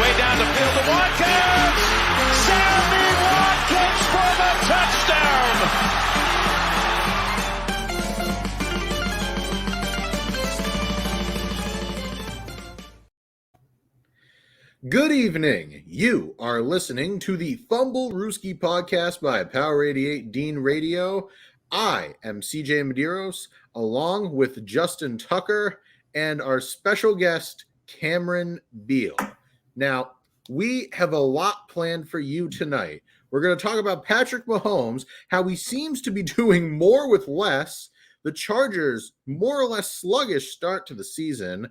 way down the field to Watkins. Sammy Watkins for the touchdown. Good evening. You are listening to the Fumblerooski podcast by Power 88 Dean Radio. I am CJ Medeiros, along with Justin Tucker and our special guest, Cameron Beale. Now, we have a lot planned for you tonight. We're going to talk about Patrick Mahomes, how he seems to be doing more with less, the Chargers' more or less sluggish start to the season,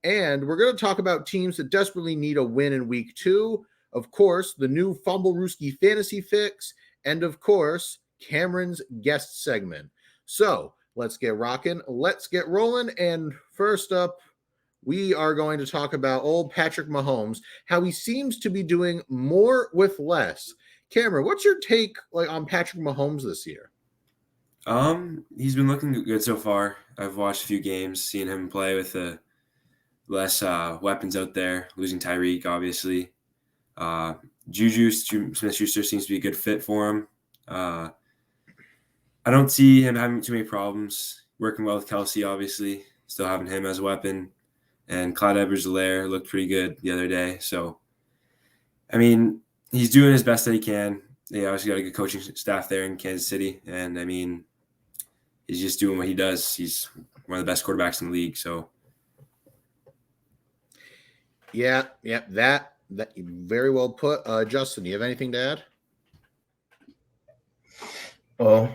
and we're going to talk about teams that desperately need a win in week 2. Of course, the new Fumblerooski fantasy fix. And of course, Cameron's guest segment. So let's get rocking. Let's get rolling. And first up, we are going to talk about old Patrick Mahomes, how he seems to be doing more with less. Cameron, what's your take on Patrick Mahomes this year? He's been looking good so far. I've watched a few games, seen him play with less weapons out there, losing Tyreek, obviously. Juju Smith-Schuster seems to be a good fit for him. I don't see him having too many problems. Working well with Kelsey, obviously. Still having him as a weapon. And Clyde Edwards-Helaire looked pretty good the other day. So, I mean, he's doing his best that he can. They obviously got a good coaching staff there in Kansas City. And, I mean, he's just doing what he does. He's one of the best quarterbacks in the league, so. Yeah, that very well put. Justin, do you have anything to add? Well,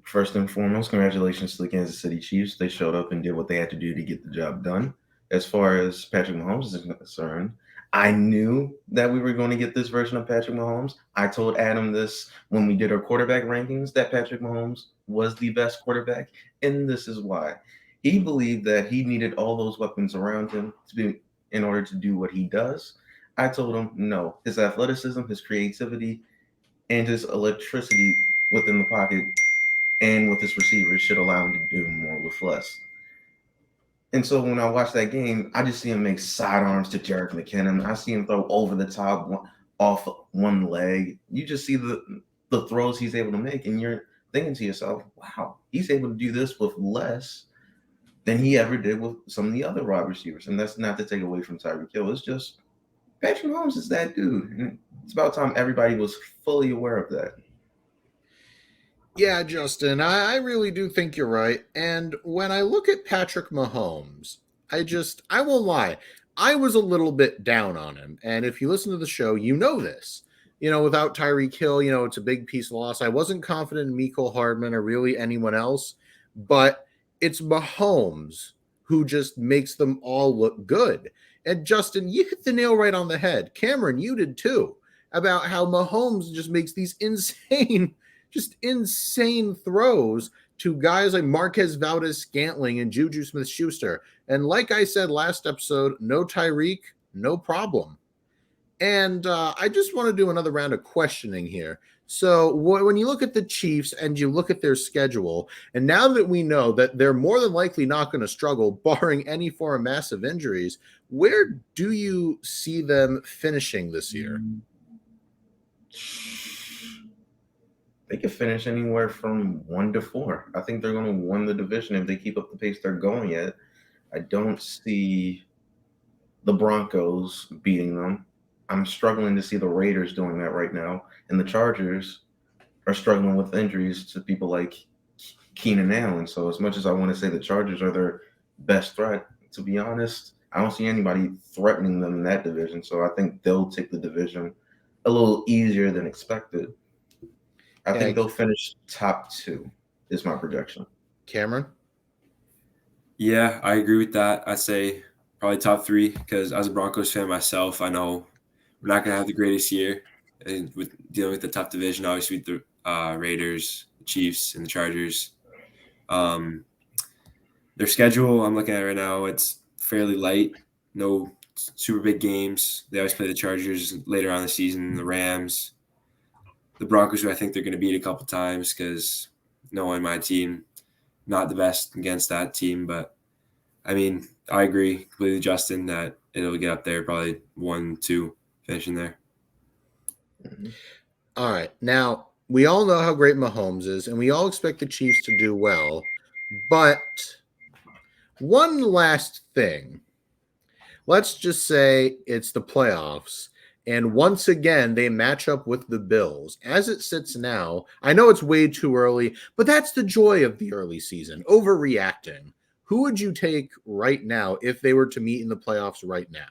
first and foremost, congratulations to the Kansas City Chiefs. They showed up and did what they had to do to get the job done. As far as Patrick Mahomes is concerned, I knew that we were going to get this version of Patrick Mahomes. I told Adam this when we did our quarterback rankings, that Patrick Mahomes was the best quarterback, and this is why. He believed that he needed all those weapons around him in order to do what he does. I told him no. His athleticism, his creativity, and his electricity within the pocket and with his receivers should allow him to do more with less. And so when I watch that game, I just see him make sidearms to Jerick McKinnon. I see him throw over the top off one leg. You just see the throws he's able to make, and you're thinking to yourself, wow, he's able to do this with less than he ever did with some of the other wide receivers. And that's not to take away from Tyreek Hill. It's just Patrick Mahomes is that dude. And it's about time everybody was fully aware of that. Yeah, Justin, I really do think you're right. And when I look at Patrick Mahomes, I won't lie, I was a little bit down on him. And if you listen to the show, you know this. Without Tyreek Hill, it's a big piece of loss. I wasn't confident in Mecole Hardman or really anyone else, but it's Mahomes who just makes them all look good. And Justin, you hit the nail right on the head. Cameron, you did too, about how Mahomes just makes these insane throws to guys like Marquez Valdez-Scantling and Juju Smith-Schuster. And like I said last episode, no Tyreek, no problem. And I just want to do another round of questioning here. So when you look at the Chiefs and you look at their schedule, and now that we know that they're more than likely not going to struggle, barring any form of massive injuries, where do you see them finishing this year? They could finish anywhere from 1 to 4. I think they're going to win the division if they keep up the pace they're going at. I don't see the Broncos beating them. I'm struggling to see the Raiders doing that right now. And the Chargers are struggling with injuries to people like Keenan Allen. So as much as I want to say the Chargers are their best threat, to be honest, I don't see anybody threatening them in that division. So I think they'll take the division a little easier than expected. I think they'll finish top 2 is my projection. Cameron? Yeah, I agree with that. I'd say probably top 3 because as a Broncos fan myself, I know we're not going to have the greatest year with dealing with the tough division, obviously with the Raiders, the Chiefs, and the Chargers. Their schedule, I'm looking at right now, it's fairly light. No super big games. They always play the Chargers later on in the season, the Rams. The Broncos, who I think they're going to beat a couple times because no one on my team, not the best against that team. But, I mean, I agree completely, Justin, that it'll get up there, probably 1-2 finishing there. All right. Now, we all know how great Mahomes is, and we all expect the Chiefs to do well. But one last thing. Let's just say it's the playoffs. And once again, they match up with the Bills. As it sits now, I know it's way too early, but that's the joy of the early season, overreacting. Who would you take right now if they were to meet in the playoffs right now?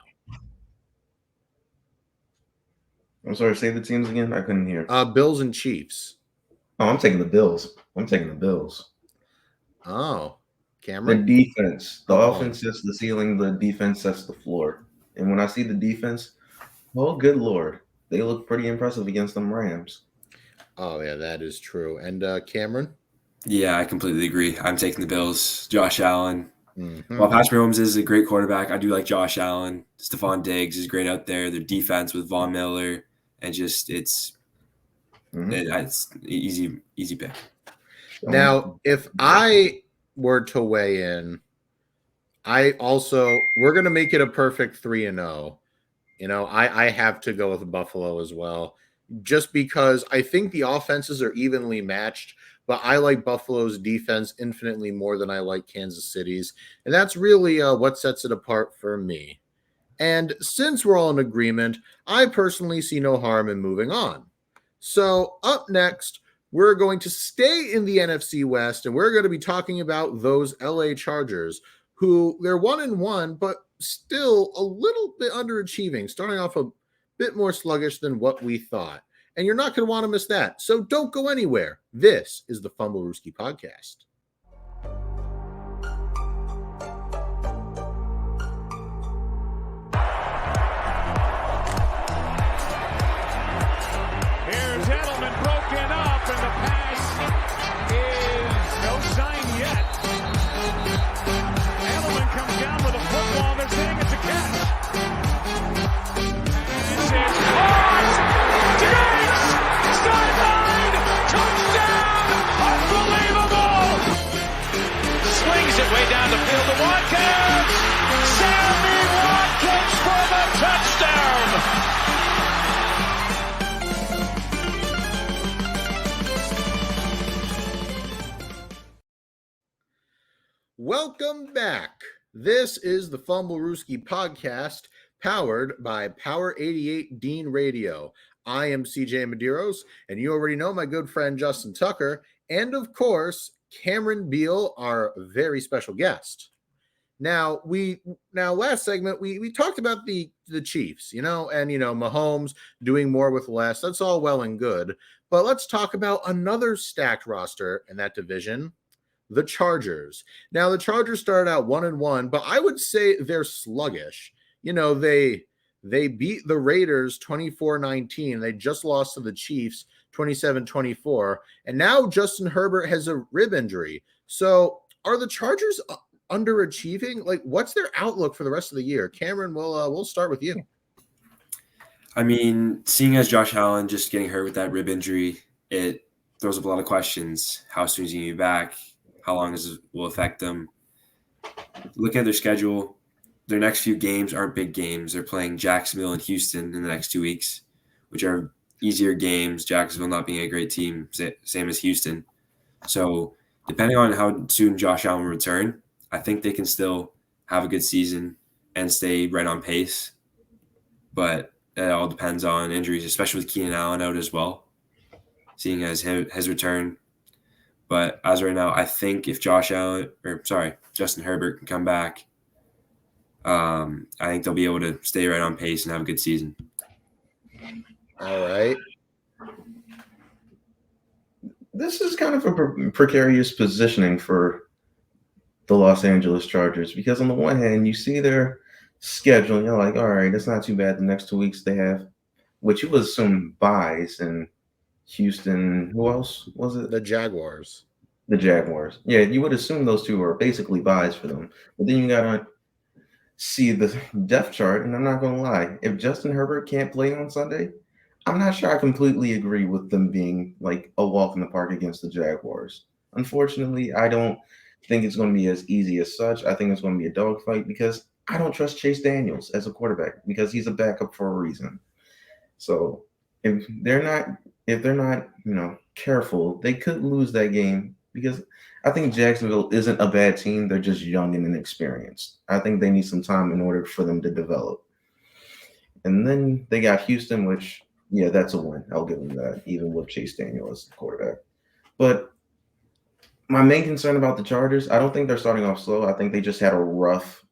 I'm sorry, say the teams again. I couldn't hear. Bills and Chiefs. Oh, I'm taking the Bills. Oh, The Cameron? defense. The Oh. offense sets the ceiling. The defense sets the floor. And when I see the defense, oh, good Lord. They look pretty impressive against them Rams. Oh, yeah, that is true. And Cameron? Yeah, I completely agree. I'm taking the Bills. Josh Allen. Mm-hmm. While Patrick Mahomes is a great quarterback, I do like Josh Allen. Stephon Diggs is great out there. Their defense with Von Miller, and just it's easy pick. Now, if I were to weigh in, we're going to make it a perfect 3-0. You know, I have to go with Buffalo as well, just because I think the offenses are evenly matched, but I like Buffalo's defense infinitely more than I like Kansas City's. And that's really what sets it apart for me. And since we're all in agreement, I personally see no harm in moving on. So up next, we're going to stay in the NFC West, and we're going to be talking about those LA Chargers, who they're 1-1, but still a little bit underachieving, starting off a bit more sluggish than what we thought. And you're not going to want to miss that. So don't go anywhere. This is the Fumblerooski Podcast. Here's Edelman broken up, and the pass is no sign yet. Edelman comes down with a football. They're saying it's a catch. This is caught. Diggs! Sideline! Touchdown! Unbelievable! Swings it way down the field to Watkins. Sammy Watkins for the touchdown! Welcome back. This is the Fumblerooski Podcast, powered by Power 88 Dean Radio. I am CJ Medeiros, and you already know my good friend Justin Tucker, and of course, Cameron Beale, our very special guest. Now, last segment, we talked about the Chiefs, and Mahomes doing more with less. That's all well and good. But let's talk about another stacked roster in that division, the Chargers. Now, the Chargers started out 1-1, but I would say they're sluggish. They beat the Raiders 24-19. They just lost to the Chiefs 27-24. And now Justin Herbert has a rib injury. So are the Chargers underachieving? Like, what's their outlook for the rest of the year? Cameron, we'll start with you. I mean, seeing as Josh Allen just getting hurt with that rib injury, it throws up a lot of questions. How soon is he going to be back? How long will affect them? Looking at their schedule, their next few games aren't big games. They're playing Jacksonville and Houston in the next 2 weeks, which are easier games. Jacksonville not being a great team, same as Houston. So depending on how soon Josh Allen will return, I think they can still have a good season and stay right on pace. But it all depends on injuries, especially with Keenan Allen out as well, seeing as his return. But as of right now, I think if Justin Herbert can come back, I think they'll be able to stay right on pace and have a good season. All right. This is kind of a precarious positioning for the Los Angeles Chargers, because on the one hand, you see their schedule and you're like, all right, it's not too bad. The next 2 weeks they have, which you would assume buys in Houston. Who else was it? The Jaguars. The Jaguars. Yeah, you would assume those two are basically buys for them. But then you got to see the depth chart, and I'm not going to lie. If Justin Herbert can't play on Sunday, I'm not sure I completely agree with them being like a walk in the park against the Jaguars. Unfortunately, I don't think it's going to be as easy as such. I think it's going to be a dogfight because I don't trust Chase Daniels as a quarterback because he's a backup for a reason. So if they're not, careful, they could lose that game because I think Jacksonville isn't a bad team. They're just young and inexperienced. I think they need some time in order for them to develop. And then they got Houston, which, yeah, that's a win. I'll give them that, even with Chase Daniel as the quarterback. But my main concern about the Chargers, I don't think they're starting off slow. I think they just had a rough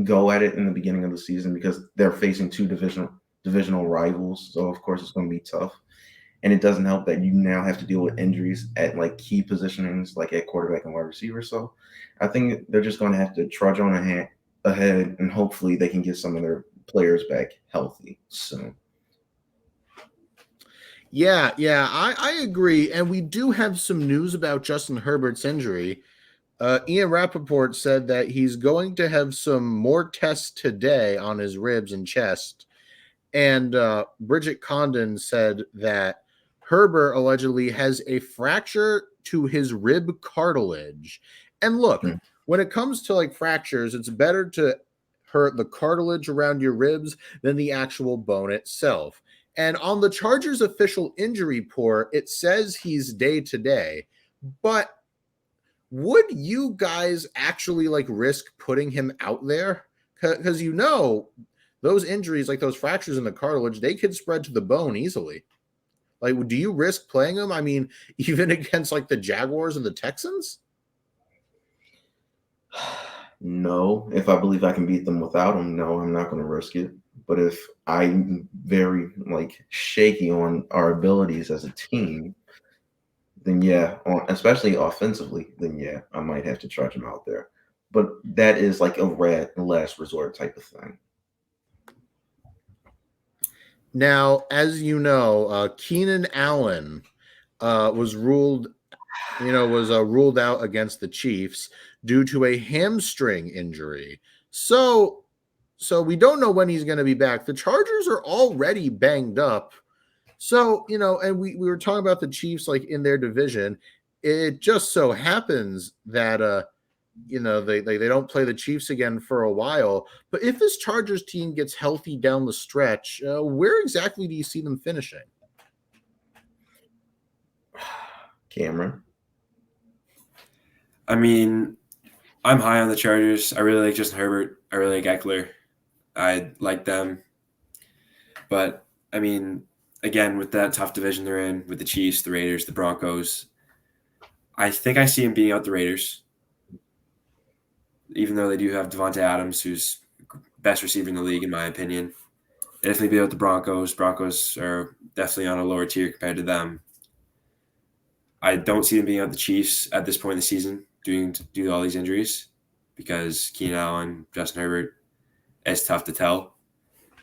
go at it in the beginning of the season because they're facing two divisional rivals. So, of course, it's going to be tough. And it doesn't help that you now have to deal with injuries at like key positionings, like at quarterback and wide receiver. So I think they're just going to have to trudge on ahead, and hopefully they can get some of their players back healthy soon. Yeah, I agree. And we do have some news about Justin Herbert's injury. Ian Rappaport said that he's going to have some more tests today on his ribs and chest. And Bridget Condon said that Herbert allegedly has a fracture to his rib cartilage. And look, when it comes to like fractures, it's better to hurt the cartilage around your ribs than the actual bone itself. And on the Chargers official injury report, it says he's day to day. But would you guys actually like risk putting him out there? Because those injuries, like those fractures in the cartilage, they could spread to the bone easily. Like, do you risk playing him? I mean, even against like the Jaguars and the Texans? No. If I believe I can beat them without him, no, I'm not going to risk it. But if I'm very like shaky on our abilities as a team, then yeah, especially offensively, then yeah, I might have to trudge him out there. But that is like a last resort type of thing. Now, as you know, Keenan Allen was ruled out against the Chiefs due to a hamstring injury. So we don't know when he's going to be back. The Chargers are already banged up. So, and we were talking about the Chiefs like in their division. It just so happens that they don't play the Chiefs again for a while. But if this Chargers team gets healthy down the stretch, where exactly do you see them finishing? Cameron? I mean, I'm high on the Chargers. I really like Justin Herbert. I really like Eckler. I like them. But, I mean, again, with that tough division they're in, with the Chiefs, the Raiders, the Broncos, I think I see them beating out the Raiders. Even though they do have Devontae Adams, who's best receiver in the league, in my opinion. They definitely beat out the Broncos. Broncos are definitely on a lower tier compared to them. I don't see them beating out the Chiefs at this point in the season due to all these injuries because Keenan Allen, Justin Herbert, it's tough to tell.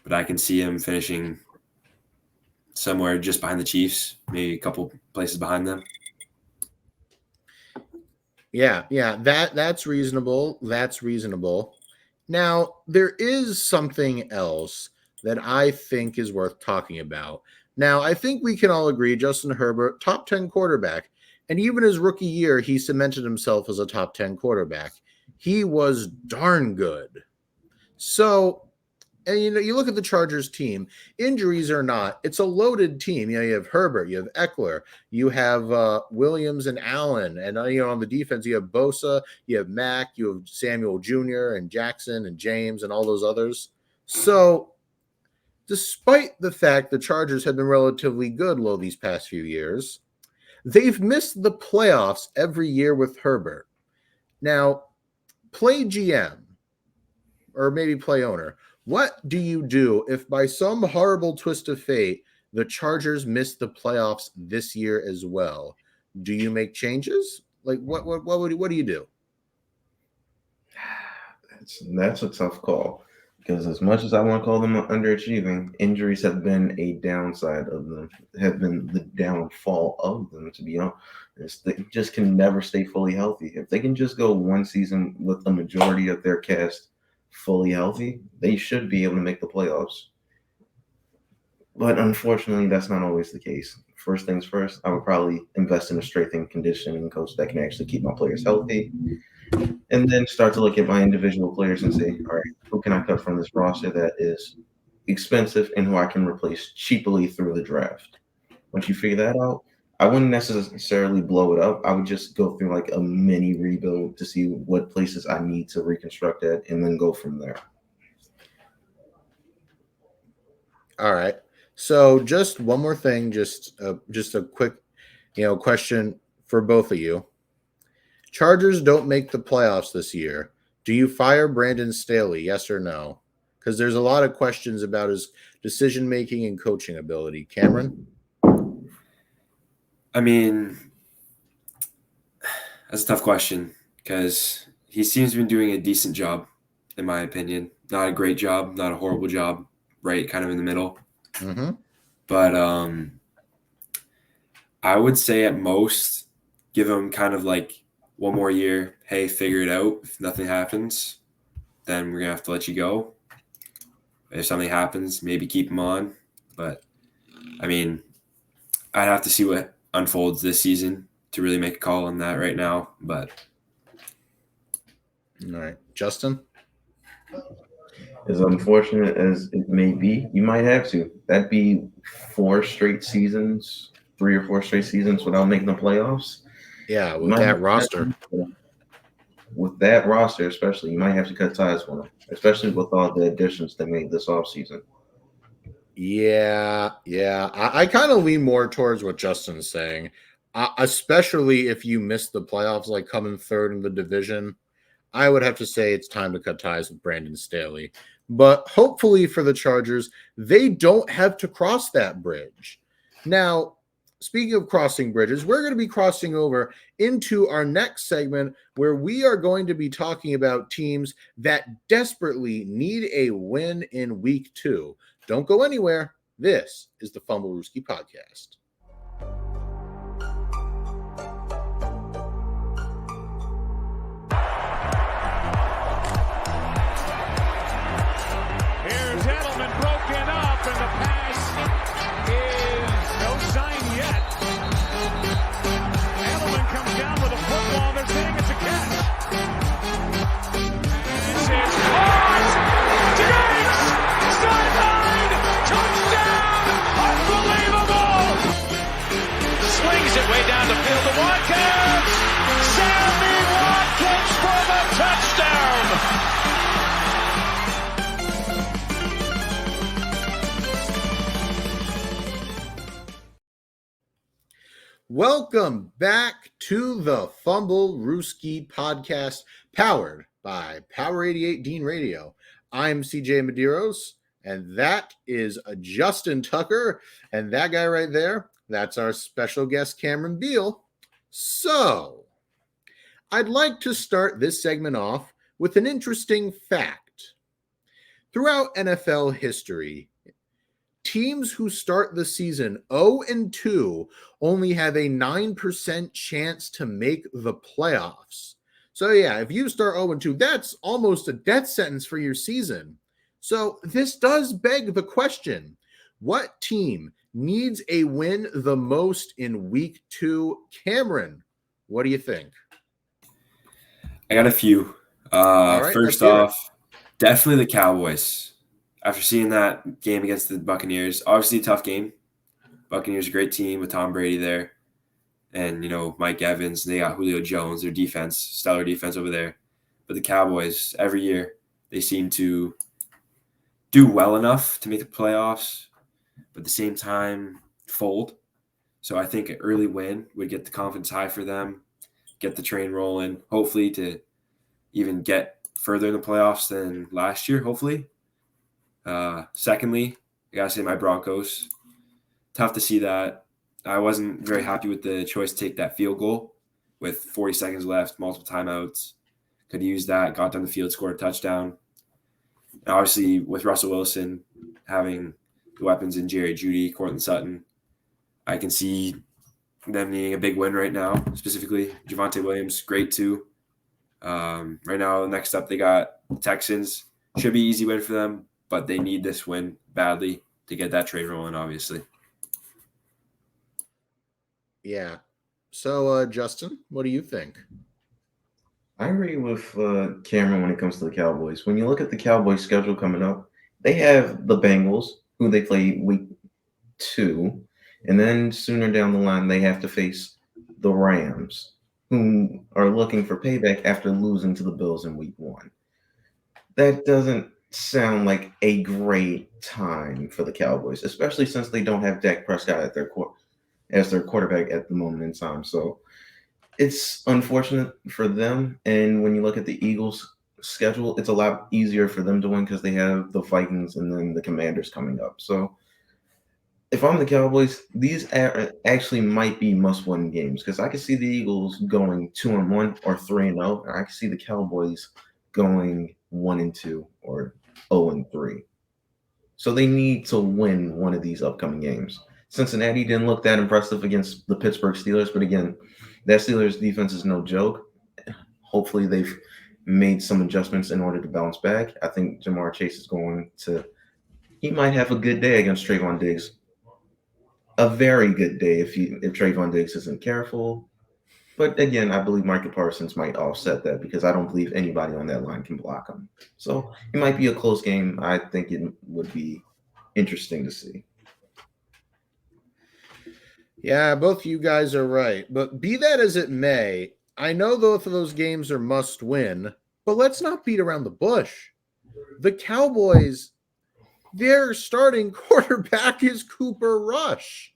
But I can see him finishing somewhere just behind the Chiefs, maybe a couple places behind them. Yeah, that's reasonable. That's reasonable. Now, there is something else that I think is worth talking about. Now, I think we can all agree Justin Herbert, top 10 quarterback. And even his rookie year, he cemented himself as a top 10 quarterback. He was darn good. So, and you look at the Chargers team, injuries or not, it's a loaded team. You have Herbert, you have Eckler, you have Williams and Allen, and on the defense, you have Bosa, you have Mack, you have Samuel Jr. and Jackson and James and all those others. So, despite the fact the Chargers have been relatively good low these past few years, they've missed the playoffs every year with Herbert. Now, play GM, or maybe play owner. What do you do if by some horrible twist of fate, the Chargers miss the playoffs this year as well? Do you make changes? Like what do you do? That's a tough call because as much as I want to call them underachieving, injuries have been a downside of them, have been the downfall of them, to be honest. They just can never stay fully healthy. If they can just go one season with the majority of their cast fully healthy, they should be able to make the playoffs. But unfortunately, that's not always the case. First things first, I would probably invest in a strength and conditioning coach that can actually keep my players healthy. and then start to look at my individual players and say, all right, who can I cut from this roster that is expensive and who I can replace cheaply through the draft? Once you figure that out, I wouldn't necessarily blow it up. I would just go through like a mini rebuild to see what places I need to reconstruct at and then go from there. All right. So just one more thing, just a quick, question for both of you. Chargers don't make the playoffs this year. Do you fire Brandon Staley? Yes or no? Because there's a lot of questions about his decision making and coaching ability. Cameron? I mean, that's a tough question because he seems to be doing a decent job, in my opinion. Not a great job, not a horrible job, right? Kind of in the middle. Mm-hmm. But I would say at most give him kind of like one more year. Hey, figure it out. If nothing happens, then we're going to have to let you go. If something happens, maybe keep him on. But, I mean, I'd have to see what unfolds this season to really make a call on that right now. But all right. Justin? As unfortunate as it may be, you might have to. That'd be 3 or 4 straight seasons without making the playoffs. Yeah, with that roster. With that roster, especially, you might have to cut ties with them, especially with all the additions they made this offseason. Yeah. I kind of lean more towards what Justin's saying, especially if you miss the playoffs, like coming third in the division. I would have to say it's time to cut ties with Brandon Staley. But hopefully for the Chargers, they don't have to cross that bridge. Now, speaking of crossing bridges, we're going to be crossing over into our next segment where we are going to be talking about teams that desperately need a win in week 2. Don't go anywhere. This is the Fumblerooski podcast. Welcome back to the Fumblerooski podcast, powered by Power 88 Dean Radio. I'm CJ Medeiros, and that is Justin Tucker, and that guy right there, that's our special guest, Cameron Beale. So, I'd like to start this segment off with an interesting fact. Throughout NFL history, teams who start the season 0-2 only have a 9% chance to make the playoffs. So yeah, if you start 0-2, that's almost a death sentence for your season. So this does beg the question, what team needs a win the most in week 2? Cameron, what do you think? I got a few. Right, first off, definitely the Cowboys. After seeing that game against the Buccaneers, obviously a tough game. Buccaneers are a great team with Tom Brady there. And, Mike Evans, they got Julio Jones, their defense, stellar defense over there. But the Cowboys, every year, they seem to do well enough to make the playoffs, but at the same time, fold. So I think an early win would get the confidence high for them, get the train rolling, hopefully to even get further in the playoffs than last year, hopefully. Secondly, I gotta say my Broncos. Tough to see that. I wasn't very happy with the choice to take that field goal with 40 seconds left, multiple timeouts. Could have used that, got down the field, scored a touchdown. And obviously, with Russell Wilson having the weapons in Jerry Jeudy, Courtland Sutton, I can see them needing a big win right now, specifically. Javonte Williams, great too. Right now, next up, they got the Texans. Should be an easy win for them, but they need this win badly to get that train rolling, obviously. Yeah. So, Justin, what do you think? I agree with Cameron when it comes to the Cowboys. When you look at the Cowboys' schedule coming up, they have the Bengals, who they play week 2, and then sooner down the line they have to face the Rams, who are looking for payback after losing to the Bills in week 1. That doesn't sound like a great time for the Cowboys, especially since they don't have Dak Prescott as their quarterback at the moment in time. So it's unfortunate for them. And when you look at the Eagles' schedule, it's a lot easier for them to win because they have the Vikings and then the Commanders coming up. So if I'm the Cowboys, these actually might be must-win games because I can see the Eagles going 2-1 or 3-0, and I can see the Cowboys going 1-2 or 0-3. So they need to win one of these upcoming games. Cincinnati didn't look that impressive against the Pittsburgh Steelers, but again, that Steelers defense is no joke. Hopefully they've made some adjustments in order to bounce back. I think Jamar Chase is he might have a good day against Trayvon Diggs. A very good day if Trayvon Diggs isn't careful. But again, I believe Michael Parsons might offset that because I don't believe anybody on that line can block him. So it might be a close game. I think it would be interesting to see. Yeah, both of you guys are right. But be that as it may, I know both of those games are must win, but let's not beat around the bush. The Cowboys, their starting quarterback is Cooper Rush.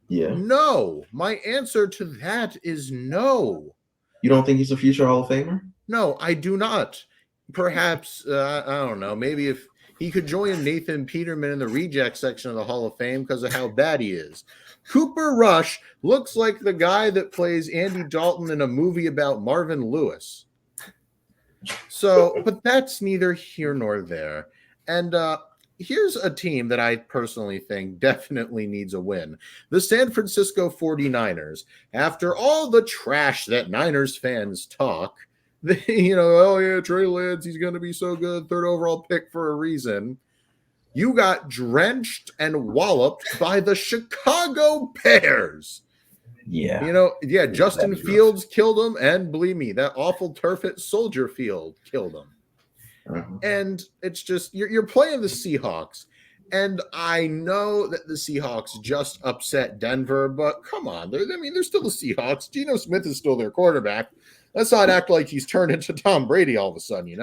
Yeah. No. My answer to that is no. You don't think he's a future Hall of Famer? No, I do not. Perhaps, I don't know, maybe if he could join Nathan Peterman in the reject section of the Hall of Fame because of how bad he is. Cooper Rush looks like the guy that plays Andy Dalton in a movie about Marvin Lewis. So, but that's neither here nor there. And here's a team that I personally think definitely needs a win. The San Francisco 49ers. After all the trash that Niners fans talk, oh yeah, Trey Lance, he's going to be so good, 3rd overall pick for a reason. You got drenched and walloped by the Chicago Bears. Yeah. Justin Fields killed him, and believe me, that awful turf at Soldier Field killed him. Uh-huh. And it's just, you're playing the Seahawks, and I know that the Seahawks just upset Denver, but come on, they're still the Seahawks. Geno Smith is still their quarterback. Let's not act like he's turned into Tom Brady all of a sudden,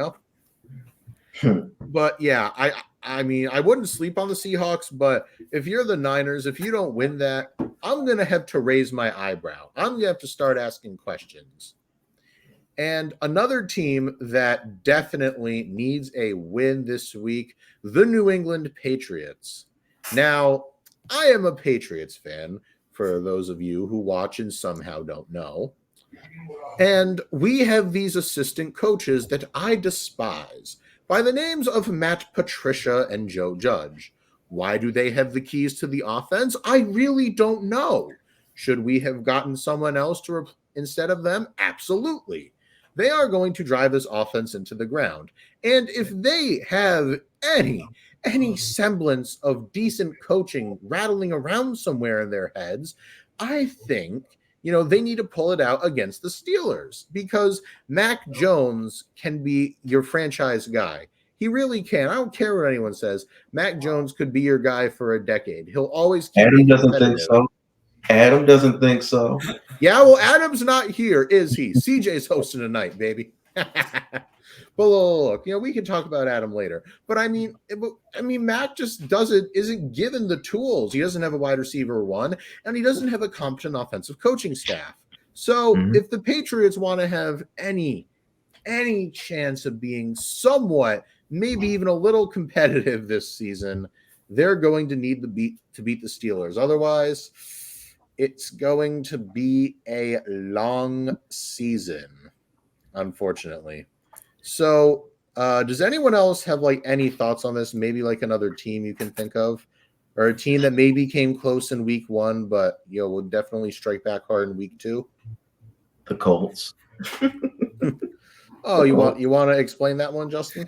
But yeah, I mean, I wouldn't sleep on the Seahawks, but if you're the Niners, if you don't win that, I'm going to have to raise my eyebrow. I'm going to have to start asking questions. And another team that definitely needs a win this week, the New England Patriots. Now, I am a Patriots fan, for those of you who watch and somehow don't know. And we have these assistant coaches that I despise by the names of Matt Patricia and Joe Judge. Why do they have the keys to the offense? I really don't know. Should we have gotten someone else instead of them? Absolutely. They are going to drive this offense into the ground. And if they have any semblance of decent coaching rattling around somewhere in their heads, I think, they need to pull it out against the Steelers because Mac Jones can be your franchise guy. He really can. I don't care what anyone says. Mac Jones could be your guy for a decade. He'll always keep Adam doesn't think so. Adam doesn't think so. Yeah, well, Adam's not here, is he? CJ's hosting tonight, baby. But look, we can talk about Adam later. But I mean, Mac just isn't given the tools. He doesn't have a wide receiver 1, and he doesn't have a competent offensive coaching staff. So if the Patriots want to have any chance of being somewhat, maybe even a little competitive this season, they're going to need to beat the Steelers. Otherwise, it's going to be a long season, unfortunately. So, does anyone else have any thoughts on this? Maybe another team you can think of, or a team that maybe came close in week 1, but will definitely strike back hard in week 2. The Colts. Oh, you want to explain that one, Justin?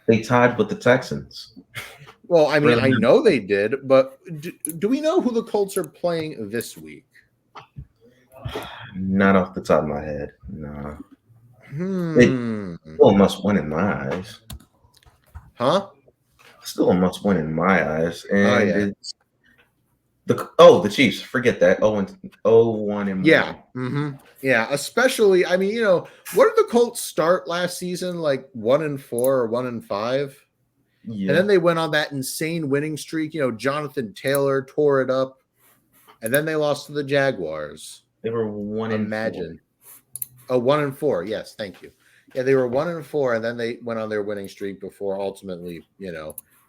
They tied with the Texans. Well, I mean, I know they did, but do we know who the Colts are playing this week? Not off the top of my head. No. Still a must win in my eyes. Huh? Still a must win in my eyes. And yeah. it's the Chiefs. Forget that. 0-1 and Yeah. 1. Yeah. Especially, I mean, what did the Colts start last season? Like 1-4 or 1-5? Yeah. And then they went on that insane winning streak. Jonathan Taylor tore it up. And then they lost to the Jaguars. They were 1-4. Imagine. Oh, 1-4. Yes, thank you. Yeah, they were 1-4, and then they went on their winning streak before ultimately,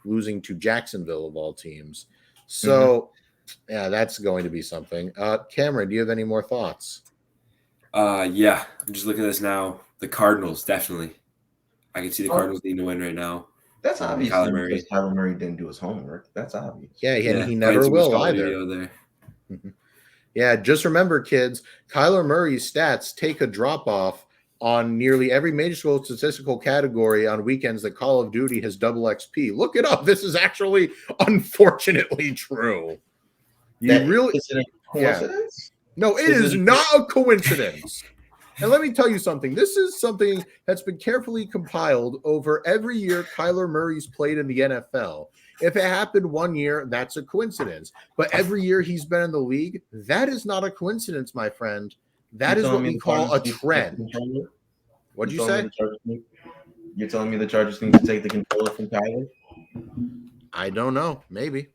losing to Jacksonville of all teams. So, yeah, that's going to be something. Cameron, do you have any more thoughts? Yeah, I'm just looking at this now. The Cardinals, definitely. I can see the Cardinals needing to win right now. That's obvious because Kyler Murray didn't do his homework. That's obvious. Yeah, and he never will either. There. Yeah, just remember, kids, Kyler Murray's stats take a drop off on nearly every major statistical category on weekends that Call of Duty has double XP. Look it up. This is actually unfortunately true. Is it a coincidence? No, it is not a coincidence. And let me tell you something. This is something that's been carefully compiled over every year Kyler Murray's played in the NFL. If it happened one year, that's a coincidence. But every year he's been in the league, that is not a coincidence, my friend. That is what we call a trend. What'd you say? You're telling me the Chargers need to take the controller from Kyler? I don't know. Maybe.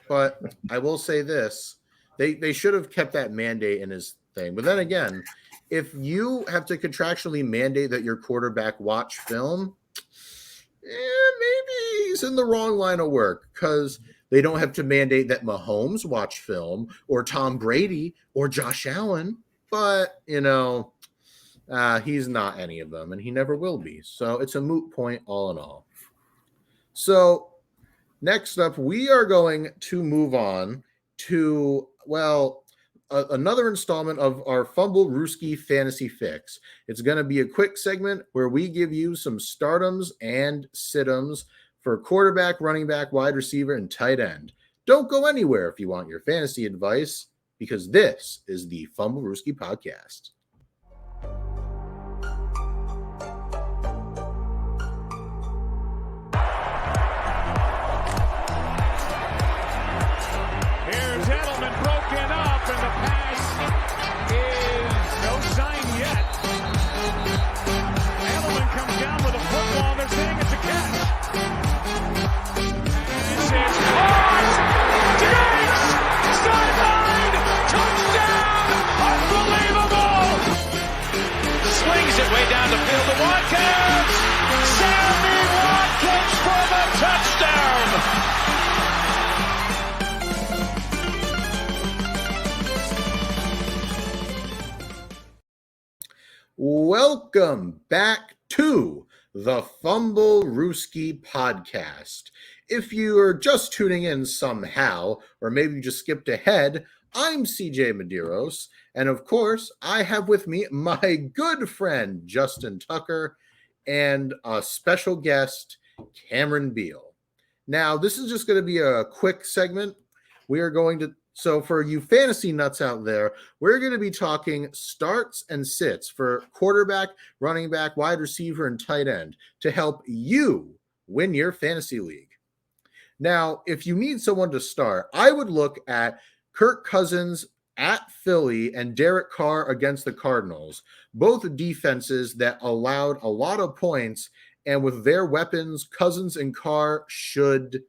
But I will say this. They should have kept that mandate in his thing. But then again, if you have to contractually mandate that your quarterback watch film, maybe he's in the wrong line of work because they don't have to mandate that Mahomes watch film or Tom Brady or Josh Allen. But, he's not any of them, and he never will be. So it's a moot point all in all. So next up, we are going to move on to, another installment of our Fumblerooski Fantasy Fix. It's going to be a quick segment where we give you some startums and situms for quarterback, running back, wide receiver, and tight end. Don't go anywhere if you want your fantasy advice, because this is the Fumblerooski Podcast. Welcome back to the Fumblerooski Podcast. If you are just tuning in somehow, or maybe you just skipped ahead, I'm CJ Medeiros, and of course, I have with me my good friend Justin Tucker and a special guest, Cameron Beale. Now, this is just going to be a quick segment. So for you fantasy nuts out there, we're going to be talking starts and sits for quarterback, running back, wide receiver, and tight end to help you win your fantasy league. Now, if you need someone to start, I would look at Kirk Cousins at Philly and Derek Carr against the Cardinals, both defenses that allowed a lot of points, and with their weapons, Cousins and Carr should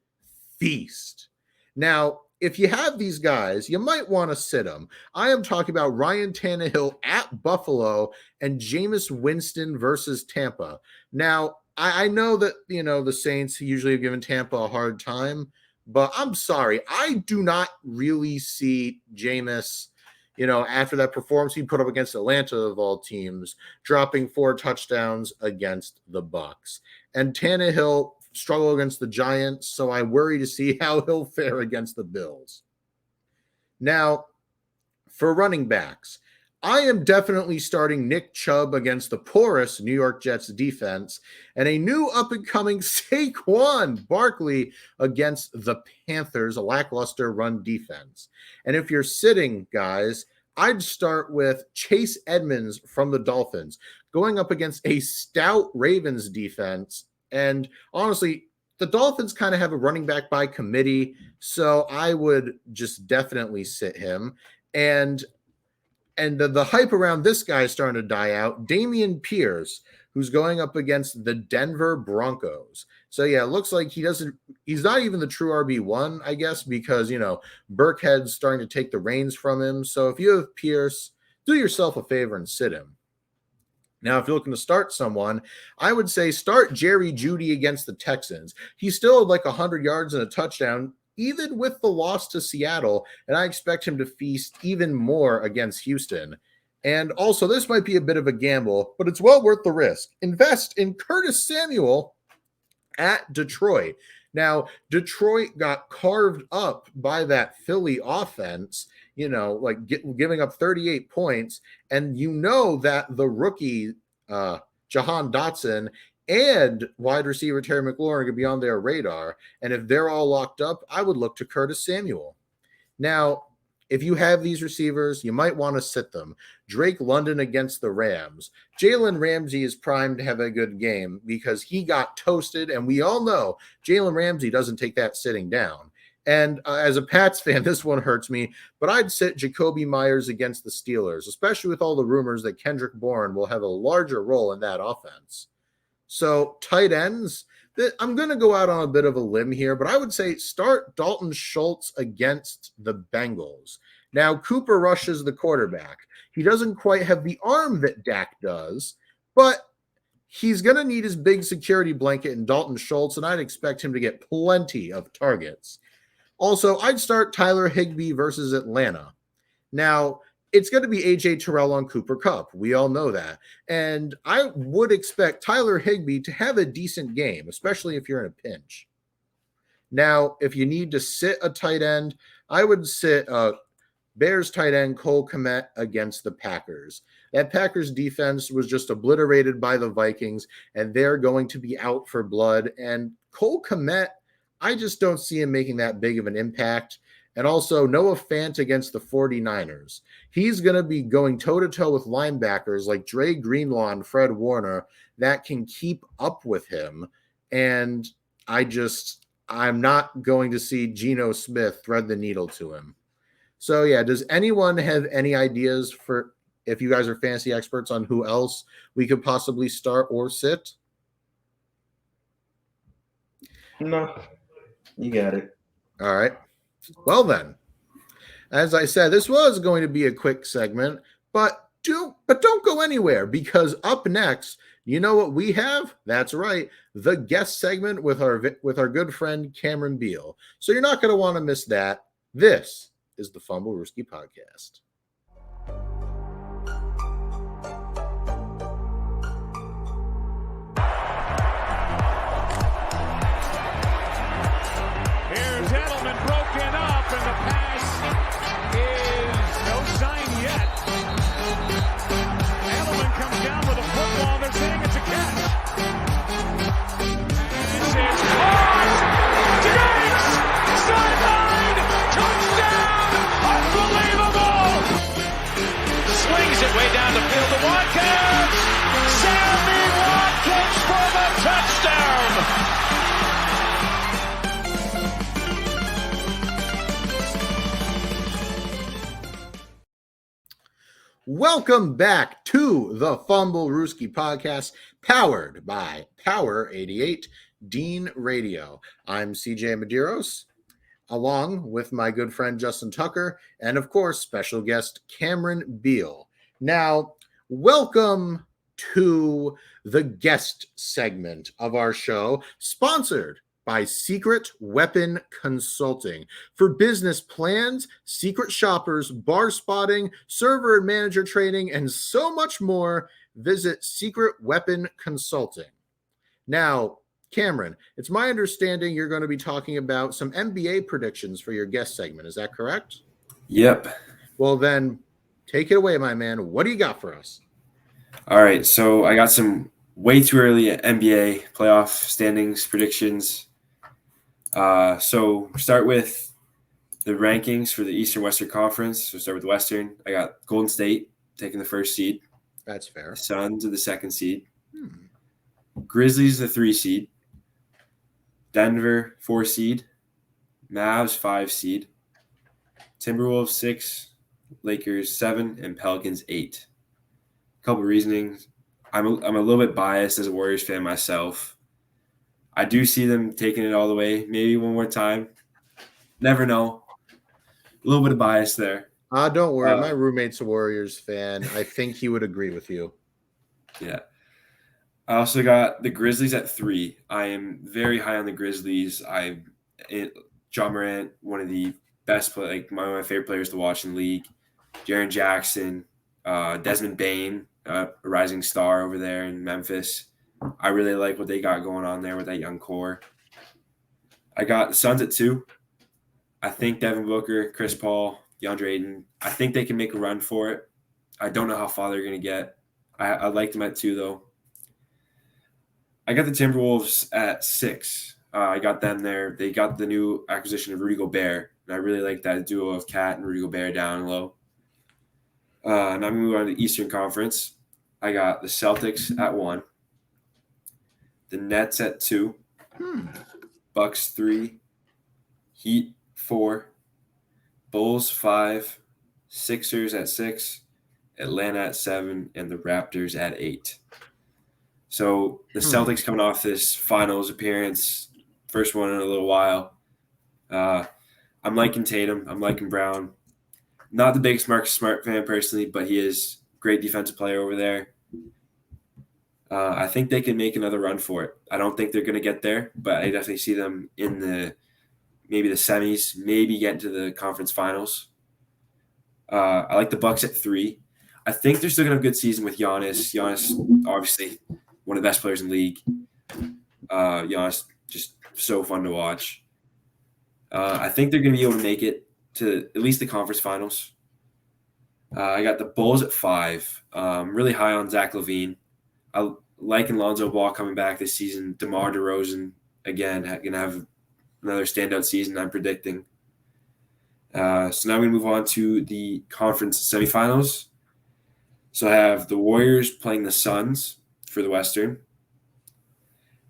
feast. Now, if you have these guys, you might want to sit them. I am talking about Ryan Tannehill at Buffalo and Jameis Winston versus Tampa. Now, I know that, the Saints usually have given Tampa a hard time, but I'm sorry. I do not really see Jameis, after that performance he put up against Atlanta of all teams, dropping 4 touchdowns against the Bucs. And Tannehill struggle against the Giants, so I worry to see how he'll fare against the Bills. Now, for running backs, I am definitely starting Nick Chubb against the porous New York Jets defense and a new up-and-coming Saquon Barkley against the Panthers, a lackluster run defense. And if you're sitting, guys, I'd start with Chase Edmonds from the Dolphins going up against a stout Ravens defense. And honestly, the Dolphins kind of have a running back by committee, so I would just definitely sit him. And the hype around this guy is starting to die out. Dameon Pierce, who's going up against the Denver Broncos. So yeah, it looks like he's not even the true RB1, I guess, because, Burkhead's starting to take the reins from him. So if you have Pierce, do yourself a favor and sit him. Now, if you're looking to start someone, I would say start Jerry Jeudy against the Texans. He still had like 100 yards and a touchdown, even with the loss to Seattle, and I expect him to feast even more against Houston. And also, this might be a bit of a gamble, but it's well worth the risk. Invest in Curtis Samuel at Detroit. Now, Detroit got carved up by that Philly offense, giving up 38 points. And that the rookie, Jahan Dotson, and wide receiver Terry McLaurin could be on their radar. And if they're all locked up, I would look to Curtis Samuel. Now, if you have these receivers, you might want to sit them. Drake London against the Rams. Jalen Ramsey is primed to have a good game because he got toasted, and we all know Jalen Ramsey doesn't take that sitting down. And as a Pats fan, this one hurts me, but I'd sit Jacoby Myers against the Steelers, especially with all the rumors that Kendrick Bourne will have a larger role in that offense. So tight ends, I'm going to go out on a bit of a limb here, but I would say start Dalton Schultz against the Bengals. Now, Cooper Rush is the quarterback. He doesn't quite have the arm that Dak does, but he's going to need his big security blanket in Dalton Schultz, and I'd expect him to get plenty of targets. Also, I'd start Tyler Higbee versus Atlanta. Now, it's going to be A.J. Terrell on Cooper Kupp. We all know that. And I would expect Tyler Higbee to have a decent game, especially if you're in a pinch. Now, if you need to sit a tight end, I would sit Bears tight end Cole Kmet against the Packers. That Packers defense was just obliterated by the Vikings, and they're going to be out for blood. And Cole Kmet, I just don't see him making that big of an impact. And also Noah Fant against the 49ers. He's going to be going toe-to-toe with linebackers like Dre Greenlaw and Fred Warner that can keep up with him. And I'm not going to see Geno Smith thread the needle to him. So, yeah, does anyone have any ideas for, if you guys are fantasy experts, on who else we could possibly start or sit? No, you got it. All right. Well, then, as I said, this was going to be a quick segment, but don't go anywhere, because up next, you know what we have? That's right, the guest segment with our good friend Cameron Beale. So you're not going to want to miss that. This is the Fumblerooski podcast. Way down the field to Watkins. Sammy Watkins for the touchdown. Welcome back to the Fumblerooski podcast, powered by Power 88 Dean Radio. I'm CJ Medeiros, along with my good friend Justin Tucker, and of course, special guest Cameron Beale. Now, welcome to the guest segment of our show, sponsored by Secret Weapon Consulting. For business plans, secret shoppers, bar spotting, server and manager training, and so much more, visit Secret Weapon Consulting. Now, Cameron, it's my understanding you're going to be talking about some NBA predictions for your guest segment. Is that correct? Yep. Well, then, take it away, my man. What do you got for us? All right, so I got some way too early NBA playoff standings predictions. So start with the rankings for the Eastern Western Conference. So start with Western. I got Golden State taking the first seed. That's fair. Suns are the second seed. Grizzlies the 3 seed. Denver 4 seed. Mavs 5 seed. Timberwolves 6. Lakers 7, and Pelicans 8. A couple reasonings. I'm a little bit biased as a Warriors fan myself. I do see them taking it all the way, maybe one more time. Never know. A little bit of bias there. Don't worry. My roommate's a Warriors fan. I think he would agree with you. Yeah. I also got the Grizzlies at 3. I am very high on the Grizzlies. John Morant, one of the best one of my favorite players to watch in the league. Jaren Jackson, Desmond Bane, a rising star over there in Memphis. I really like what they got going on there with that young core. I got the Suns at 2. I think Devin Booker, Chris Paul, DeAndre Ayton, I think they can make a run for it. I don't know how far they're going to get. I like them at 2, though. I got the Timberwolves at 6. I got them there. They got the new acquisition of Rudy Gobert, and I really like that duo of Cat and Rudy Gobert down low. Now I'm going to move on to the Eastern Conference. I got the Celtics at 1, the Nets at 2, Bucks 3, Heat 4, Bulls 5, Sixers at 6, Atlanta at 7, and the Raptors at 8. So the Celtics coming off this finals appearance, first one in a little while. I'm liking Tatum. I'm liking Brown. Not the biggest Marcus Smart fan personally, but he is a great defensive player over there. I think they can make another run for it. I don't think they're going to get there, but I definitely see them in maybe the semis, maybe get into the conference finals. I like the Bucks at 3. I think they're still going to have a good season with Giannis. Giannis, obviously, one of the best players in the league. Giannis, just so fun to watch. I think they're going to be able to make it to at least the conference finals. I got the Bulls at 5. Really high on Zach LaVine. I like Lonzo Ball coming back this season. DeMar DeRozan, again, going to have another standout season, I'm predicting. So now we move on to the conference semifinals. So I have the Warriors playing the Suns for the Western.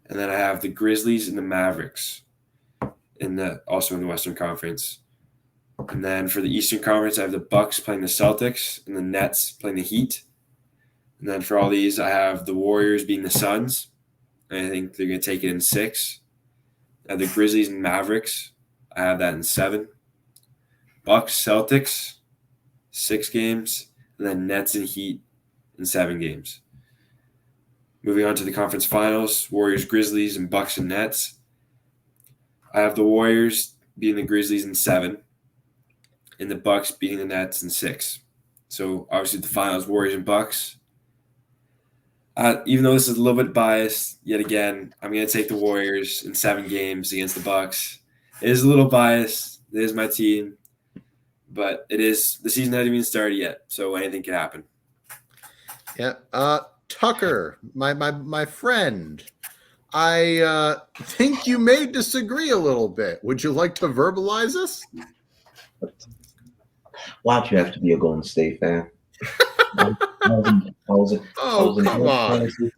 And then I have the Grizzlies and the Mavericks also in the Western Conference. And then for the Eastern Conference, I have the Bucks playing the Celtics and the Nets playing the Heat. And then for all these, I have the Warriors being the Suns. And I think they're going to take it in 6. I have the Grizzlies and Mavericks. I have that in 7. Bucks, Celtics, 6 games. And then Nets and Heat in 7 games. Moving on to the conference finals, Warriors, Grizzlies, and Bucks and Nets. I have the Warriors beating the Grizzlies in 7. And the Bucks beating the Nets in 6. So obviously the finals, Warriors and Bucks. Even though this is a little bit biased, yet again, I'm going to take the Warriors in 7 games against the Bucks. It is a little biased. It is my team. But the season hasn't even started yet, so anything can happen. Yeah. Tucker, my friend, I think you may disagree a little bit. Would you like to verbalize this? Why'd you have to be a Golden State fan? Come on.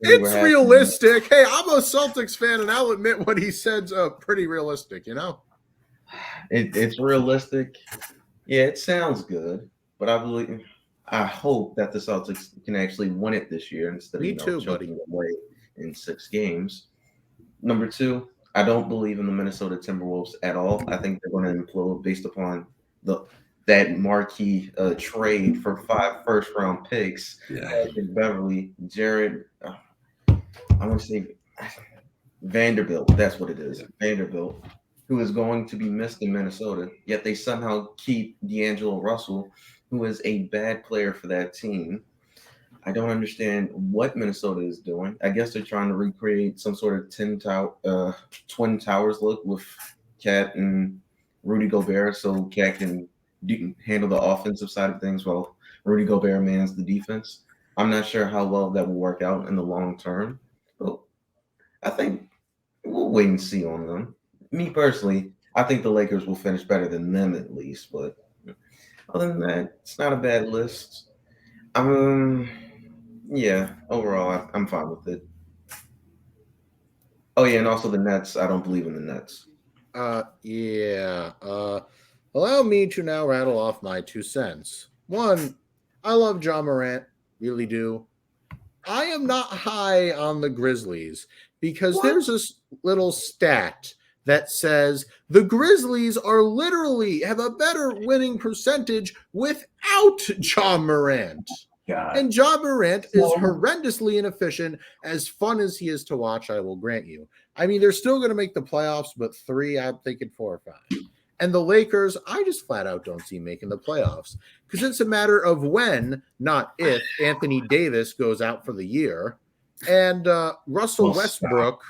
It's realistic. Hey, I'm a Celtics fan, and I'll admit what he said's pretty realistic, you know? It's realistic. Yeah, it sounds good, but I hope that the Celtics can actually win it this year instead of choking away in 6 games. Number 2, I don't believe in the Minnesota Timberwolves at all. I think they're going to implode based upon that marquee trade for 5 first-round picks. Yeah. Beverly, Jared, I want to say Vanderbilt. That's what it is. Yeah. Vanderbilt, who is going to be missed in Minnesota, yet they somehow keep D'Angelo Russell, who is a bad player for that team. I don't understand what Minnesota is doing. I guess they're trying to recreate some sort of Twin Towers look with Cat and Rudy Gobert, so Cat can handle the offensive side of things while Rudy Gobert mans the defense. I'm not sure how well that will work out in the long term, but I think we'll wait and see on them. Me personally, I think the Lakers will finish better than them at least. But other than that, it's not a bad list. Yeah, overall, I'm fine with it. Oh yeah, and also the Nets. I don't believe in the Nets. Yeah. Allow me to now rattle off my 2 cents. One, I love John Morant, really do. I am not high on the Grizzlies because there's this little stat that says the Grizzlies are literally have a better winning percentage without John Morant. God. And John Morant is horrendously inefficient. As fun as he is to watch, I will grant you. I mean, they're still going to make the playoffs, but 3, I'm thinking 4 or 5. And the Lakers, I just flat out don't see making the playoffs because it's a matter of when, not if, Anthony Davis goes out for the year. And Russell Westbrook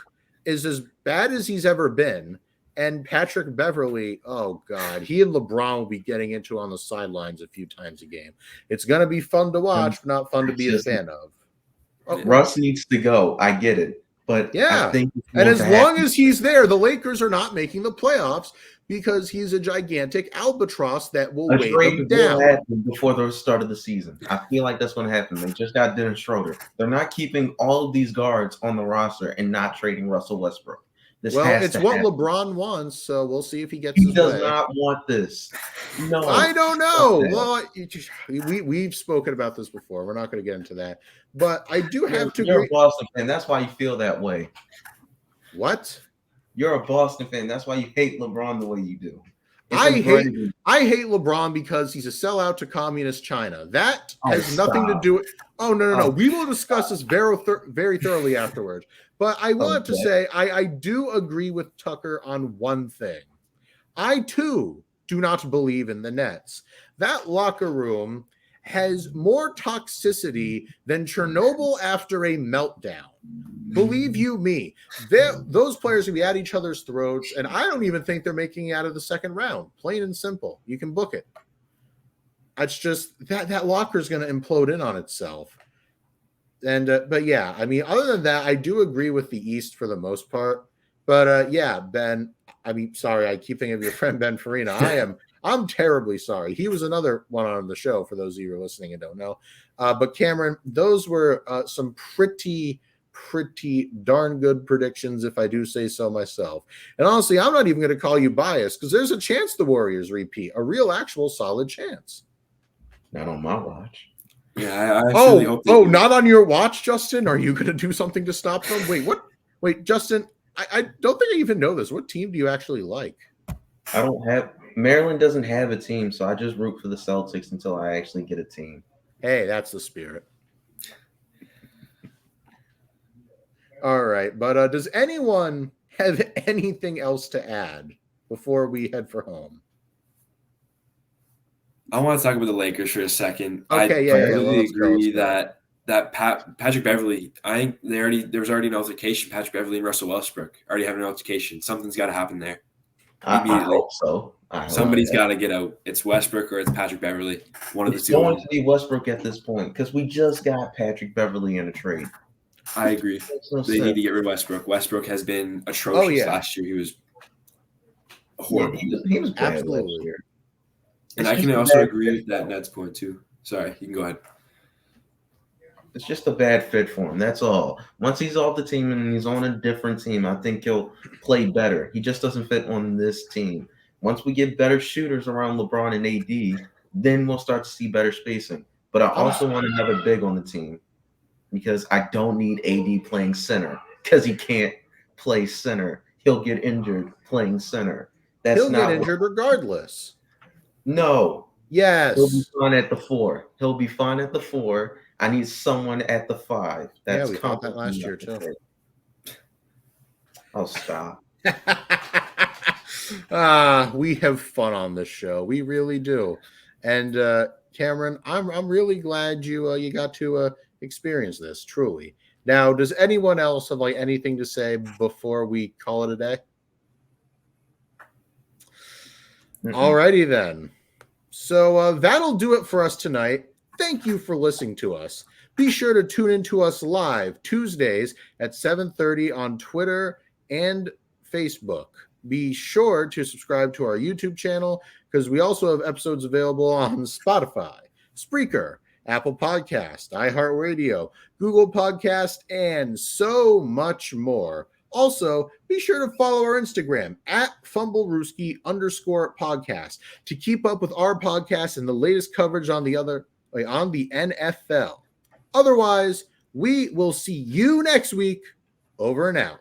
is as bad as he's ever been. And Patrick Beverly, oh, God, he and LeBron will be getting into on the sidelines a few times a game. It's going to be fun to watch, but not fun to be a fan of. Oh, Russ needs to go. I get it. But yeah, I think and as long as he's there, the Lakers are not making the playoffs because he's a gigantic albatross that will weigh them down. Before the start of the season, I feel like that's going to happen. They just got Dennis Schroeder. They're not keeping all of these guards on the roster and not trading Russell Westbrook. It's what happen. LeBron wants, so we'll see if he gets. He does not want this. No, I don't know. Well, we've spoken about this before. We're not going to get into that, but I do have to. You're a Boston fan. That's why you feel that way. What? You're a Boston fan. That's why you hate LeBron the way you do. I hate LeBron because he's a sellout to communist China. That has nothing to do with. Oh no. We will discuss this very thoroughly afterwards. But I wanted to say I do agree with Tucker on one thing. I too do not believe in the Nets. That locker room has more toxicity than Chernobyl after a meltdown. Believe you me, those players will be at each other's throats, and I don't even think they're making it out of the second round. Plain and simple. You can book it. It's just that locker is going to implode in on itself. And but yeah, I mean, other than that, I do agree with the East for the most part. But yeah, Ben, I mean, sorry, I keep thinking of your friend Ben Farina. I'm terribly sorry. He was another one on the show for those of you who are listening and don't know. But Cameron, those were some pretty darn good predictions, if I do say so myself. And honestly, I'm not even going to call you biased because there's a chance the Warriors repeat, a real, actual, solid chance. Not on my watch. Yeah, I really hope. Not on your watch, Justin. Are you going to do something to stop them? Wait, what? Wait, Justin. I don't think I even know this. What team do you actually like? I don't have. Maryland doesn't have a team, so I just root for the Celtics until I actually get a team. Hey, that's the spirit. All right, but does anyone have anything else to add before we head for home? I want to talk about the Lakers for a second. Okay, I really agree that Patrick Beverly, I think there was already an altercation. Patrick Beverly and Russell Westbrook already have an altercation. Something's got to happen there. I hope so. Somebody's got to get out. It's Westbrook or it's Patrick Beverly. One of the two. It's going to be Westbrook at this point because we just got Patrick Beverly in a trade. I agree. They need to get rid of Westbrook. Westbrook has been atrocious last year. He was horrible. Yeah, he was bad absolutely last year. And I can also agree with that Nets point too. Sorry, you can go ahead. It's just a bad fit for him. That's all. Once he's off the team and he's on a different team, I think he'll play better. He just doesn't fit on this team. Once we get better shooters around LeBron and AD, then we'll start to see better spacing. But I also want another big on the team because I don't need AD playing center because he can't play center. He'll get injured playing center. He'll get injured regardless. No. Yes. He'll be fine at the 4. He'll be fine at the 4. I need someone at the 5. That's we thought that last year too. Oh, stop. We have fun on this show. We really do. And Cameron, I'm really glad you got to experience this. Truly. Now, does anyone else have anything to say before we call it a day? Alrighty then. So that'll do it for us tonight. Thank you for listening to us. Be sure to tune in to us live Tuesdays at 7:30 on Twitter and Facebook. be sure to subscribe to our YouTube channel because we also have episodes available on Spotify, Spreaker, Apple Podcast, iHeartRadio, Google Podcast, and so much more. Also, be sure to follow our Instagram at Fumblerooski_podcast to keep up with our podcast and the latest coverage on the NFL. Otherwise, we will see you next week. Over and out.